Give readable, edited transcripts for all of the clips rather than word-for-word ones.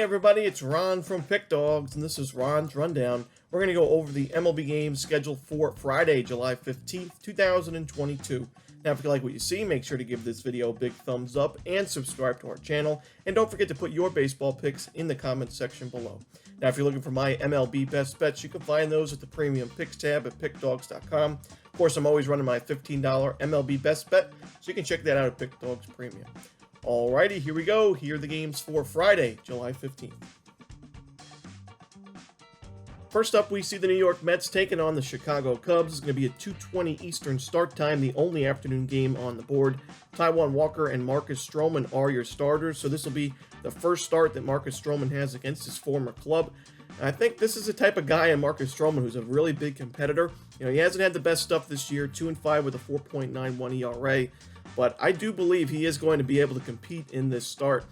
everybody, it's Ron from Pick Dawgz, and this is Ron's Rundown. We're going to go over the MLB games scheduled for Friday, July 15th, 2022. Now, if you like what you see, make sure to give this video a big thumbs up and subscribe to our channel. And don't forget to put your baseball picks in the comments section below. Now, if you're looking for my MLB best bets, you can find those at the Premium Picks tab at Pickdawgz.com. Of course, I'm always running my $15 MLB best bet, so you can check that out at Pick Dawgz Premium. Alrighty, here we go. Here are the games for Friday, July 15th. First up, we see the New York Mets taking on the Chicago Cubs. It's going to be a 2:20 Eastern start time, the only afternoon game on the board. Taijuan Walker and Marcus Stroman are your starters, so this will be the first start that Marcus Stroman has against his former club. And I think this is the type of guy in Marcus Stroman who's a really big competitor. You know, he hasn't had the best stuff this year, 2-5 with a 4.91 ERA. But I do believe he is going to be able to compete in this start.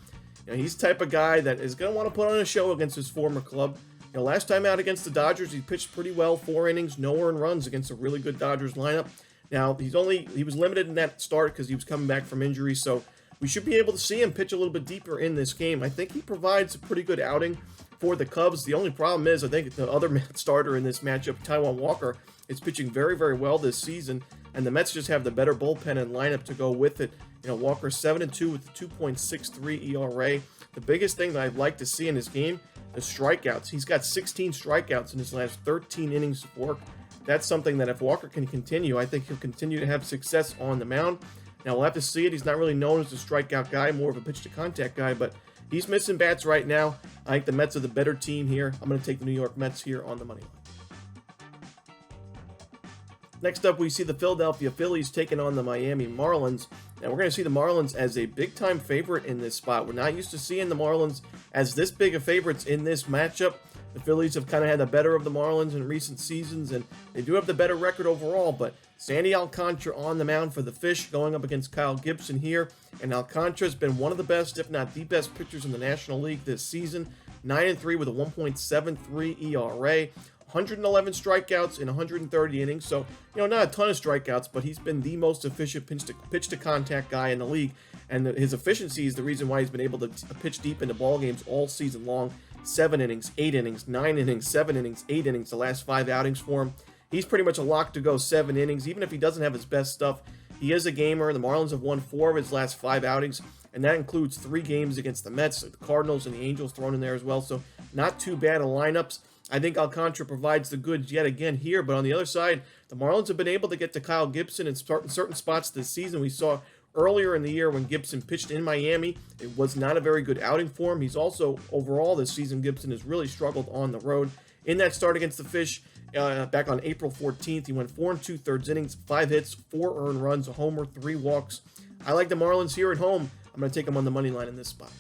You know, he's the type of guy that is going to want to put on a show against his former club. You know, last time out against the Dodgers, he pitched pretty well, 4 innings, no earned runs against a really good Dodgers lineup. Now, he was limited in that start because he was coming back from injury, so we should be able to see him pitch a little bit deeper in this game. I think he provides a pretty good outing for the Cubs. The only problem is, I think the other starter in this matchup, Taijuan Walker, is pitching very, very well this season, and the Mets just have the better bullpen and lineup to go with it. You know, Walker 7-2 with a 2.63 ERA. The biggest thing that I'd like to see in this game is strikeouts. He's got 16 strikeouts in his last 13 innings of work. That's something that if Walker can continue, I think he'll continue to have success on the mound. Now, we'll have to see it. He's not really known as a strikeout guy, more of a pitch-to-contact guy, but he's missing bats right now. I think the Mets are the better team here. I'm going to take the New York Mets here on the money line. Next up, we see the Philadelphia Phillies taking on the Miami Marlins. Now, we're going to see the Marlins as a big-time favorite in this spot. We're not used to seeing the Marlins as this big of favorites in this matchup. The Phillies have kind of had the better of the Marlins in recent seasons, and they do have the better record overall, but Sandy Alcantara on the mound for the Fish going up against Kyle Gibson here, and Alcantara has been one of the best, if not the best pitchers in the National League this season. 9-3 with a 1.73 ERA. 111 strikeouts in 130 innings, so, you know, not a ton of strikeouts, but he's been the most efficient pitch-to-contact guy in the league, and his efficiency is the reason why he's been able to pitch deep into ball games all season long. 7 innings, 8 innings, 9 innings, 7 innings, 8 innings, the last 5 outings for him. He's pretty much a lock to go 7 innings, even if he doesn't have his best stuff. He is a gamer. The Marlins have won 4 of his last 5 outings, and that includes 3 games against the Mets, the Cardinals, and the Angels thrown in there as well, so not too bad of lineups. I think Alcantara provides the goods yet again here, but on the other side, the Marlins have been able to get to Kyle Gibson in certain spots this season. We saw earlier in the year when Gibson pitched in Miami, it was not a very good outing for him. He's also, overall this season, Gibson has really struggled on the road. In that start against the Fish, back on April 14th, he went 4 2/3 innings, 5 hits, 4 earned runs, a homer, 3 walks. I like the Marlins here at home. I'm going to take them on the money line in this spot.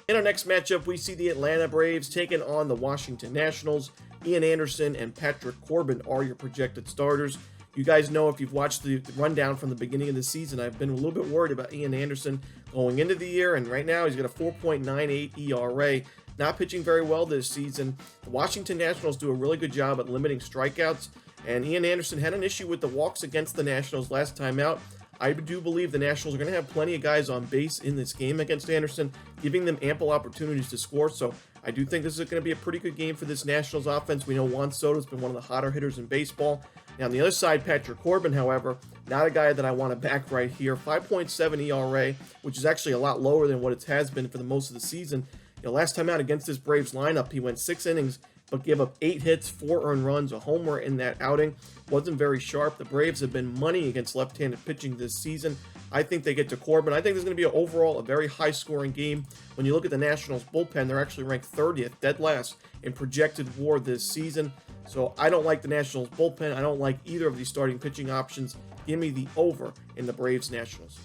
In our next matchup, we see the Atlanta Braves taking on the Washington Nationals. Ian Anderson and Patrick Corbin are your projected starters. You guys know, if you've watched the rundown from the beginning of the season, I've been a little bit worried about Ian Anderson going into the year, and right now he's got a 4.98 ERA. Not pitching very well this season. The Washington Nationals do a really good job at limiting strikeouts, and Ian Anderson had an issue with the walks against the Nationals last time out. I do believe the Nationals are going to have plenty of guys on base in this game against Anderson, giving them ample opportunities to score. So I do think this is going to be a pretty good game for this Nationals offense. We know Juan Soto's been one of the hotter hitters in baseball. Now, on the other side, Patrick Corbin, however, not a guy that I want to back right here. 5.7 ERA, which is actually a lot lower than what it has been for the most of the season. You know, last time out against this Braves lineup, he went 6 innings, but gave up 8 hits, 4 earned runs, a homer in that outing. Wasn't very sharp. The Braves have been money against left-handed pitching this season. I think they get to Corbin. I think there's going to be overall a very high-scoring game. When you look at the Nationals bullpen, they're actually ranked 30th, dead last, in projected WAR this season. So I don't like the Nationals bullpen. I don't like either of these starting pitching options. Give me the over in the Braves-Nationals.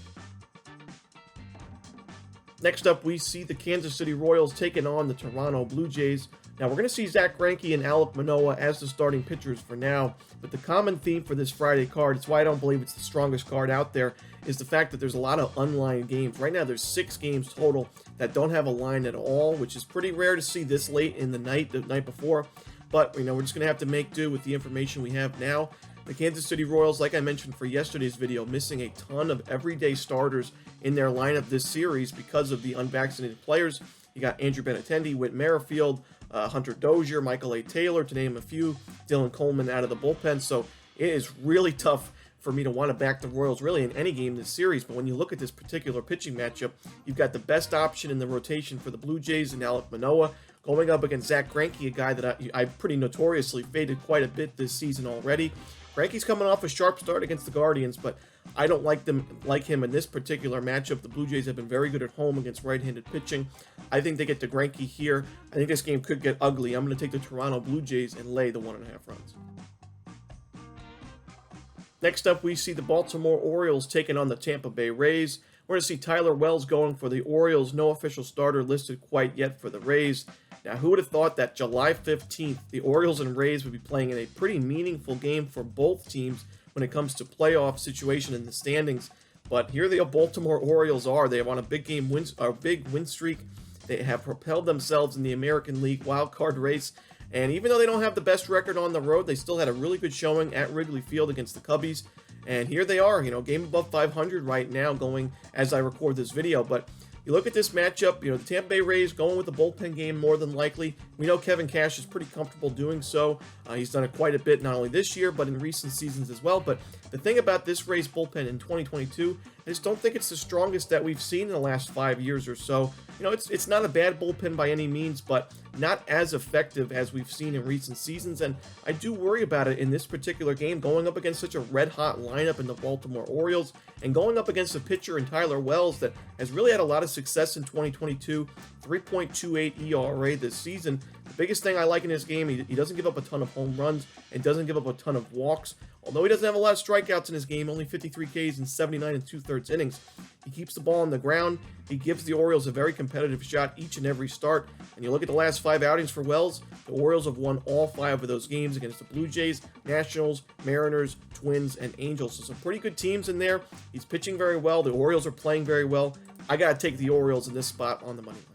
Next up, we see the Kansas City Royals taking on the Toronto Blue Jays. Now, we're going to see Zach Greinke and Alek Manoah as the starting pitchers for now, but the common theme for this Friday card, it's why I don't believe it's the strongest card out there, is the fact that there's a lot of unlined games. Right now, there's 6 games total that don't have a line at all, which is pretty rare to see this late in the night before. But, you know, we're just going to have to make do with the information we have now. The Kansas City Royals, like I mentioned for yesterday's video, missing a ton of everyday starters in their lineup this series because of the unvaccinated players. You got Andrew Benintendi, Whit Merrifield, Hunter Dozier, Michael A. Taylor, to name a few, Dylan Coleman out of the bullpen. So it is really tough for me to want to back the Royals really in any game this series. But when you look at this particular pitching matchup, you've got the best option in the rotation for the Blue Jays and Alek Manoah going up against Zach Greinke, a guy that I pretty notoriously faded quite a bit this season already. Greinke's coming off a sharp start against the Guardians, but I don't like him in this particular matchup. The Blue Jays have been very good at home against right-handed pitching. I think they get to Greinke here. I think this game could get ugly. I'm going to take the Toronto Blue Jays and lay the 1.5 runs. Next up, we see the Baltimore Orioles taking on the Tampa Bay Rays. We're going to see Tyler Wells going for the Orioles. No official starter listed quite yet for the Rays. Now, who would have thought that July 15th, the Orioles and Rays would be playing in a pretty meaningful game for both teams when it comes to playoff situation in the standings. But here the Baltimore Orioles are. They have on a big win streak. They have propelled themselves in the American League wildcard race. And even though they don't have the best record on the road, they still had a really good showing at Wrigley Field against the Cubbies. And here they are, game above 500 right now going as I record this video. But you look at this matchup, the Tampa Bay Rays going with the bullpen game more than likely. We know Kevin Cash is pretty comfortable doing so. He's done it quite a bit, not only this year, but in recent seasons as well. But the thing about this Rays bullpen in 2022, I just don't think it's the strongest that we've seen in the last 5 years or so. It's not a bad bullpen by any means, but not as effective as we've seen in recent seasons. And I do worry about it in this particular game, going up against such a red-hot lineup in the Baltimore Orioles and going up against a pitcher in Tyler Wells that has really had a lot of success in 2022, 3.28 ERA this season. The biggest thing I like in this game, he doesn't give up a ton of home runs and doesn't give up a ton of walks. Although he doesn't have a lot of strikeouts in his game, only 53 Ks in 79 2/3 innings. He keeps the ball on the ground. He gives the Orioles a very competitive shot each and every start. And you look at the last 5 outings for Wells, the Orioles have won all 5 of those games against the Blue Jays, Nationals, Mariners, Twins, and Angels. So some pretty good teams in there. He's pitching very well. The Orioles are playing very well. I got to take the Orioles in this spot on the money line.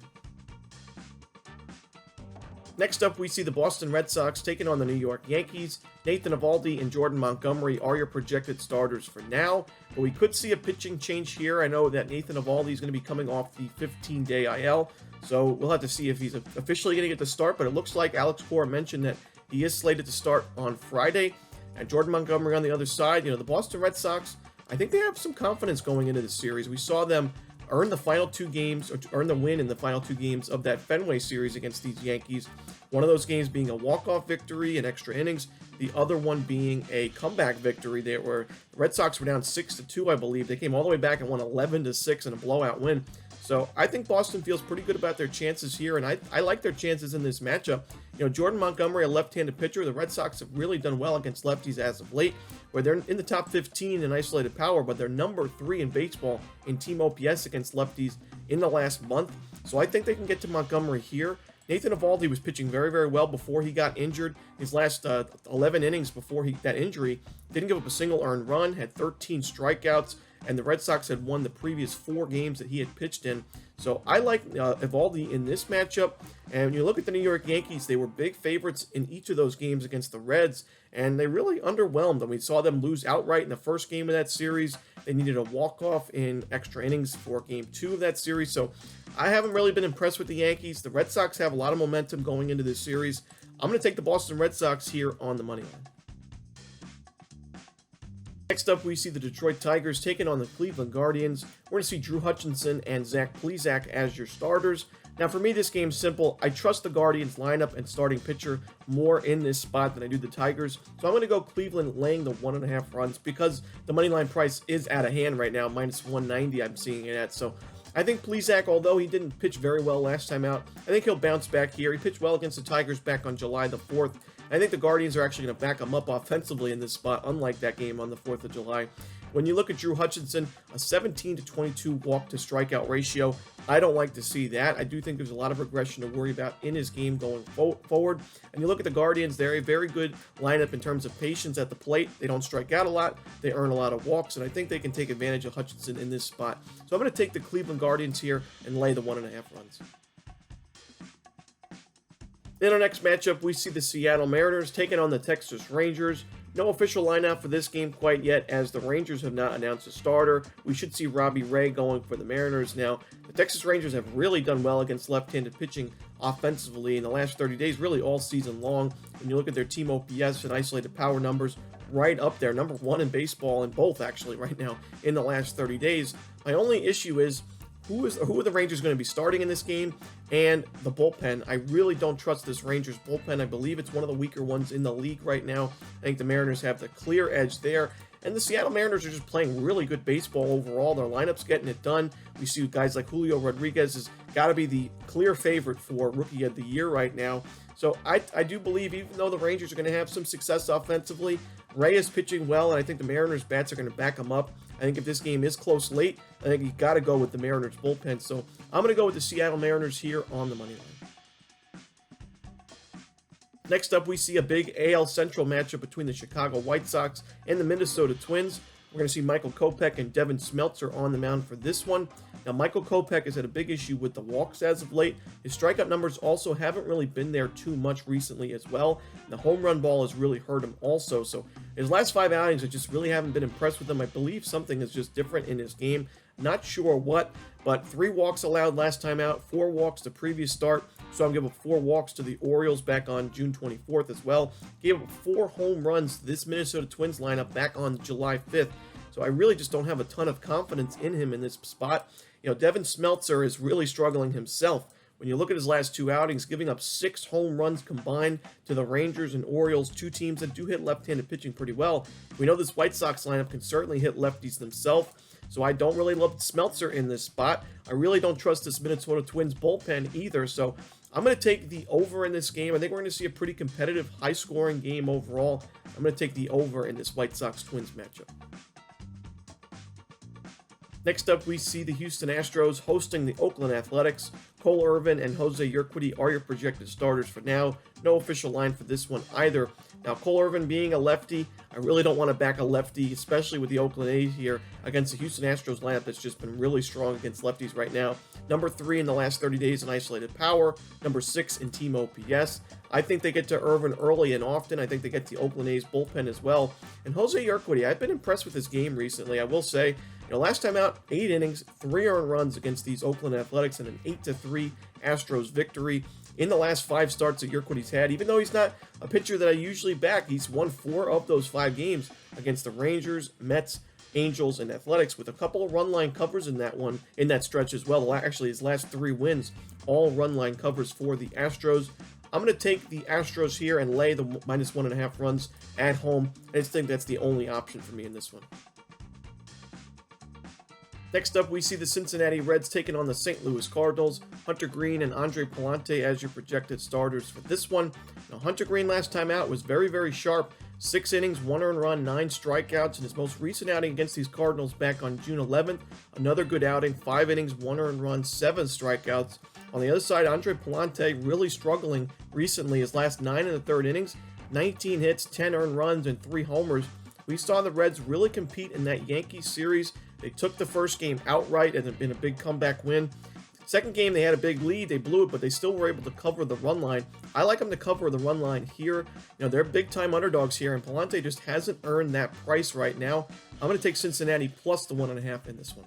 Next up, we see the Boston Red Sox taking on the New York Yankees. Nathan Eovaldi and Jordan Montgomery are your projected starters for now, but we could see a pitching change here. I know that Nathan Eovaldi is going to be coming off the 15-day IL, so we'll have to see if he's officially going to get the start, but it looks like Alex Cora mentioned that he is slated to start on Friday. And Jordan Montgomery on the other side, the Boston Red Sox, I think they have some confidence going into this series. We saw them earn the final 2 games, or earn the win in the final 2 games of that Fenway series against these Yankees. One of those games being a walk-off victory in extra innings, the other one being a comeback victory. The Red Sox were down 6-2, I believe. They came all the way back and won 11-6 in a blowout win. So I think Boston feels pretty good about their chances here, and I like their chances in this matchup. Jordan Montgomery, a left-handed pitcher. The Red Sox have really done well against lefties as of late, where they're in the top 15 in isolated power, but they're number 3 in baseball in team OPS against lefties in the last month. So I think they can get to Montgomery here. Nathan Eovaldi was pitching very, very well before he got injured. His last 11 innings before that injury, didn't give up a single earned run, had 13 strikeouts, and the Red Sox had won the previous 4 games that he had pitched in. So I like Eovaldi in this matchup. And when you look at the New York Yankees, they were big favorites in each of those games against the Reds, and they really underwhelmed. And we saw them lose outright in the first game of that series. They needed a walk-off in extra innings for game 2 of that series. So I haven't really been impressed with the Yankees. The Red Sox have a lot of momentum going into this series. I'm going to take the Boston Red Sox here on the money line. Next up, we see the Detroit Tigers taking on the Cleveland Guardians. We're going to see Drew Hutchinson and Zach Plesac as your starters. Now, for me, this game's simple. I trust the Guardians lineup and starting pitcher more in this spot than I do the Tigers. So I'm going to go Cleveland laying the 1.5 runs because the money line price is out of hand right now, minus 190 I'm seeing it at. So I think Plesac, although he didn't pitch very well last time out, I think he'll bounce back here. He pitched well against the Tigers back on July the 4th. I think the Guardians are actually going to back him up offensively in this spot, unlike that game on the 4th of July. When you look at Drew Hutchinson, a 17-22 walk-to-strikeout ratio, I don't like to see that. I do think there's a lot of regression to worry about in his game going forward. And you look at the Guardians, they're a very good lineup in terms of patience at the plate. They don't strike out a lot. They earn a lot of walks, and I think they can take advantage of Hutchinson in this spot. So I'm going to take the Cleveland Guardians here and lay the 1.5 runs. In our next matchup, we see the Seattle Mariners taking on the Texas Rangers. No official lineup for this game quite yet, as the Rangers have not announced a starter. We should see Robbie Ray going for the Mariners now. The Texas Rangers have really done well against left-handed pitching offensively in the last 30 days, really all season long. When you look at their team OPS and isolated power numbers, right up there, number one in baseball in both actually right now in the last 30 days. My only issue is who are the Rangers going to be starting in this game, and the bullpen. I really don't trust this Rangers bullpen. I believe it's one of the weaker ones in the league right now. I think the Mariners have the clear edge there. And the Seattle Mariners are just playing really good baseball overall. Their lineup's getting it done. We see guys like Julio Rodriguez has got to be the clear favorite for Rookie of the Year right now. So I do believe, even though the Rangers are going to have some success offensively, Ray is pitching well, and I think the Mariners bats are going to back him up. I think if this game is close late, I think you got to go with the Mariners bullpen. So I'm going to go with the Seattle Mariners here on the money line. Next up, we see a big AL Central matchup between the Chicago White Sox and the Minnesota Twins. We're going to see Michael Kopech and Devin Smeltzer on the mound for this one. Now, Michael Kopech has had a big issue with the walks as of late. His strikeout numbers also haven't really been there too much recently as well. The home run ball has really hurt him also. So his last 5 outings, I just really haven't been impressed with him. I believe something is just different in his game. Not sure what, but 3 walks allowed last time out, 4 walks the previous start. So I'm giving 4 walks to the Orioles back on June 24th as well. Gave up 4 home runs to this Minnesota Twins lineup back on July 5th. So I really just don't have a ton of confidence in him in this spot. You know, Devin Smeltzer is really struggling himself. When you look at his last 2 outings, giving up 6 home runs combined to the Rangers and Orioles, 2 teams that do hit left-handed pitching pretty well. We know this White Sox lineup can certainly hit lefties themselves, so I don't really love Smeltzer in this spot. I really don't trust this Minnesota Twins bullpen either, so I'm going to take the over in this game. I think we're going to see a pretty competitive, high-scoring game overall. I'm going to take the over in this White Sox-Twins matchup. Next up, we see the Houston Astros hosting the Oakland Athletics. Cole Irvin and Jose Urquidy are your projected starters for now. No official line for this one either. Now, Cole Irvin being a lefty, I really don't want to back a lefty, especially with the Oakland A's here against the Houston Astros lineup that's just been really strong against lefties right now. Number 3 in the last 30 days in isolated power. Number 6 in team OPS. I think they get to Irvin early and often. I think they get the Oakland A's bullpen as well. And Jose Urquidy, I've been impressed with his game recently. I will say, last time out, 8 innings, 3 earned runs against these Oakland Athletics and an 8-3 Astros victory. In the last 5 starts that Urquidy's had, even though he's not a pitcher that I usually back, he's won 4 of those 5 games against the Rangers, Mets, Angels, and Athletics, with a couple of run line covers in that stretch as well. Actually, his last 3 wins, all run line covers for the Astros. I'm going to take the Astros here and lay the -1.5 runs at home. I just think that's the only option for me in this one. Next up, we see the Cincinnati Reds taking on the St. Louis Cardinals. Hunter Green and Andre Pallante as your projected starters for this one. Now, Hunter Green last time out was very, very sharp. 6 innings, 1 earned run, 9 strikeouts in his most recent outing against these Cardinals back on June 11th. Another good outing, 5 innings, 1 earned run, 7 strikeouts. On the other side, Andre Pallante really struggling recently. His last 9 1/3 innings, 19 hits, 10 earned runs, and 3 homers. We saw the Reds really compete in that Yankees series. They took the first game outright and in a big comeback win. Second game, they had a big lead. They blew it, but they still were able to cover the run line. I like them to cover the run line here. They're big-time underdogs here, and Pallante just hasn't earned that price right now. I'm going to take Cincinnati plus the 1.5 in this one.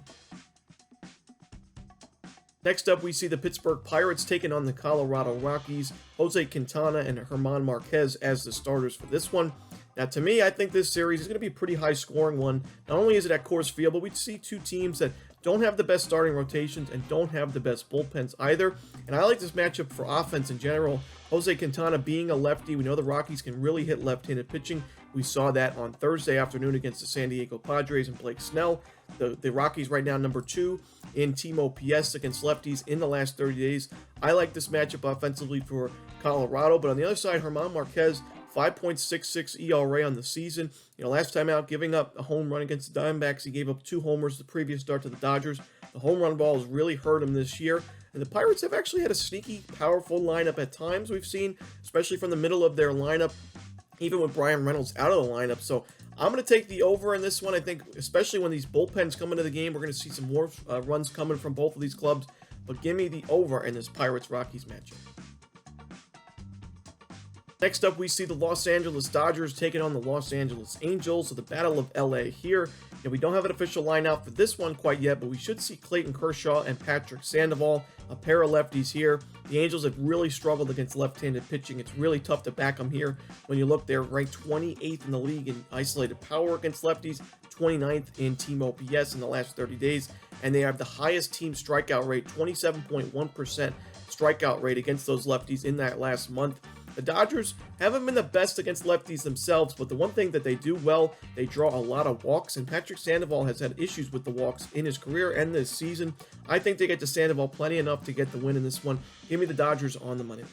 Next up, we see the Pittsburgh Pirates taking on the Colorado Rockies. Jose Quintana and German Marquez as the starters for this one. Now, to me, I think this series is going to be a pretty high-scoring one. Not only is it at Coors Field, but we see 2 teams that don't have the best starting rotations and don't have the best bullpens either. And I like this matchup for offense in general. Jose Quintana being a lefty, we know the Rockies can really hit left-handed pitching. We saw that on Thursday afternoon against the San Diego Padres and Blake Snell. The Rockies right now number 2 in team OPS against lefties in the last 30 days. I like this matchup offensively for Colorado, but on the other side, German Marquez, 5.66 ERA on the season. Last time out, giving up a home run against the Diamondbacks. He gave up 2 homers the previous start to the Dodgers. The home run ball has really hurt him this year. And the Pirates have actually had a sneaky, powerful lineup at times we've seen, especially from the middle of their lineup, even with Brian Reynolds out of the lineup. So I'm going to take the over in this one. I think, especially when these bullpens come into the game, we're going to see some more runs coming from both of these clubs. But give me the over in this Pirates-Rockies matchup. Next up, we see the Los Angeles Dodgers taking on the Los Angeles Angels, so the Battle of LA here. And we don't have an official lineup for this one quite yet, but we should see Clayton Kershaw and Patrick Sandoval, a pair of lefties here. The Angels have really struggled against left-handed pitching. It's really tough to back them here. When you look, they're ranked 28th in the league in isolated power against lefties, 29th in team OPS in the last 30 days, and they have the highest team strikeout rate, 27.1% strikeout rate against those lefties in that last month. The Dodgers haven't been the best against lefties themselves, but the one thing that they do well, they draw a lot of walks, and Patrick Sandoval has had issues with the walks in his career and this season. I think they get to Sandoval plenty enough to get the win in this one. Give me the Dodgers on the money line.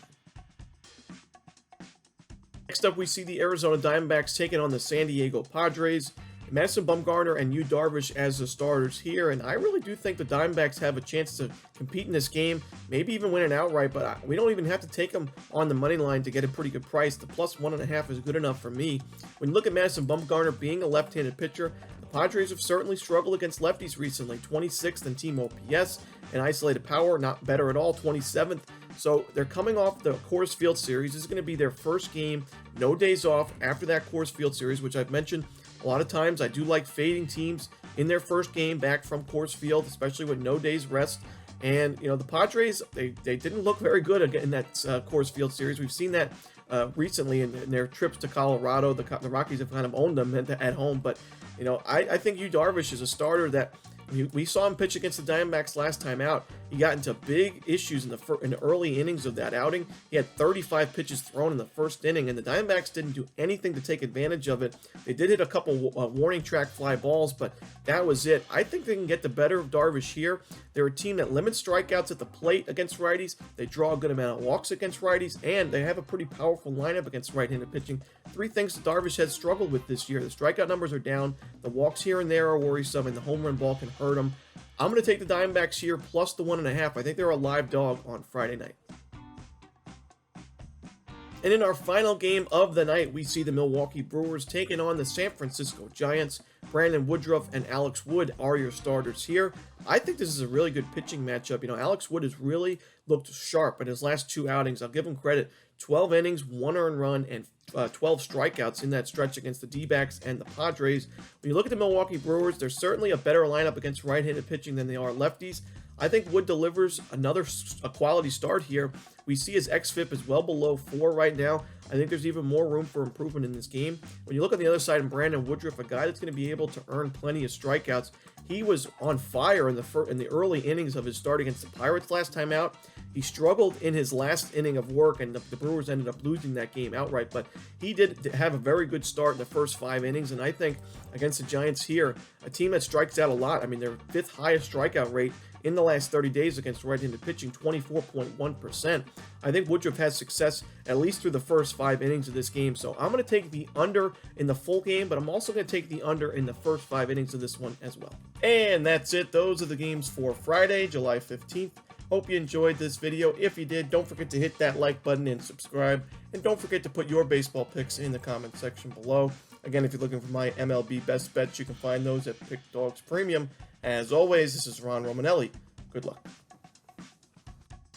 Next up, we see the Arizona Diamondbacks taking on the San Diego Padres. Madison Bumgarner and Yu Darvish as the starters here, and I really do think the Diamondbacks have a chance to compete in this game, maybe even win it outright, but we don't even have to take them on the money line to get a pretty good price. The plus 1.5 is good enough for me. When you look at Madison Bumgarner being a left-handed pitcher, the Padres have certainly struggled against lefties recently, 26th in team OPS, and isolated power, not better at all, 27th. So they're coming off the Coors Field Series. This is going to be their first game, no days off after that Coors Field Series, which I've mentioned a lot of times. I do like fading teams in their first game back from Coors Field, especially with no days rest. And, you know, the Padres, they didn't look very good in that Coors Field Series. We've seen that recently in their trips to Colorado. The Rockies have kind of owned them at home. But, you know, I think Yu Darvish is a starter that we saw him pitch against the Diamondbacks last time out. He got into big issues in the early innings of that outing. He had 35 pitches thrown in the first inning, and the Diamondbacks didn't do anything to take advantage of it. They did hit a couple warning track fly balls, but that was it. I think they can get the better of Darvish here. They're a team that limits strikeouts at the plate against righties. They draw a good amount of walks against righties, and they have a pretty powerful lineup against right-handed pitching. Three things that Darvish has struggled with this year. The strikeout numbers are down, the walks here and there are worrisome, and the home run ball can hurt them. I'm going to take the Diamondbacks here plus the 1.5. I think they're a live dog on Friday night. And in our final game of the night, we see the Milwaukee Brewers taking on the San Francisco Giants. Brandon Woodruff and Alex Wood are your starters here. I think this is a really good pitching matchup. You know, Alex Wood has really looked sharp in his last two outings. I'll give him credit. 12 innings, 1 earned run, and 12 strikeouts in that stretch against the D-backs and the Padres. When you look at the Milwaukee Brewers, they're certainly a better lineup against right-handed pitching than they are lefties. I think Wood delivers a quality start here. We see his xFIP is well below 4 right now. I think there's even more room for improvement in this game. When you look on the other side, in Brandon Woodruff, a guy that's going to be able to earn plenty of strikeouts. He was on fire in the early innings of his start against the Pirates last time out. He struggled in his last inning of work, and the Brewers ended up losing that game outright. But he did have a very good start in the first 5 innings, and I think against the Giants here, a team that strikes out a lot. I mean, their 5th highest strikeout rate in the last 30 days against right-handed pitching, 24.1%. I think Woodruff has success at least through the first 5 innings of this game. So I'm going to take the under in the full game, but I'm also going to take the under in the first 5 innings of this one as well. And that's it. Those are the games for Friday, July 15th. Hope you enjoyed this video. If you did, don't forget to hit that like button and subscribe. And don't forget to put your baseball picks in the comment section below. Again, if you're looking for my MLB best bets, you can find those at Pickdawgz Premium. As always, this is Ron Romanelli. Good luck.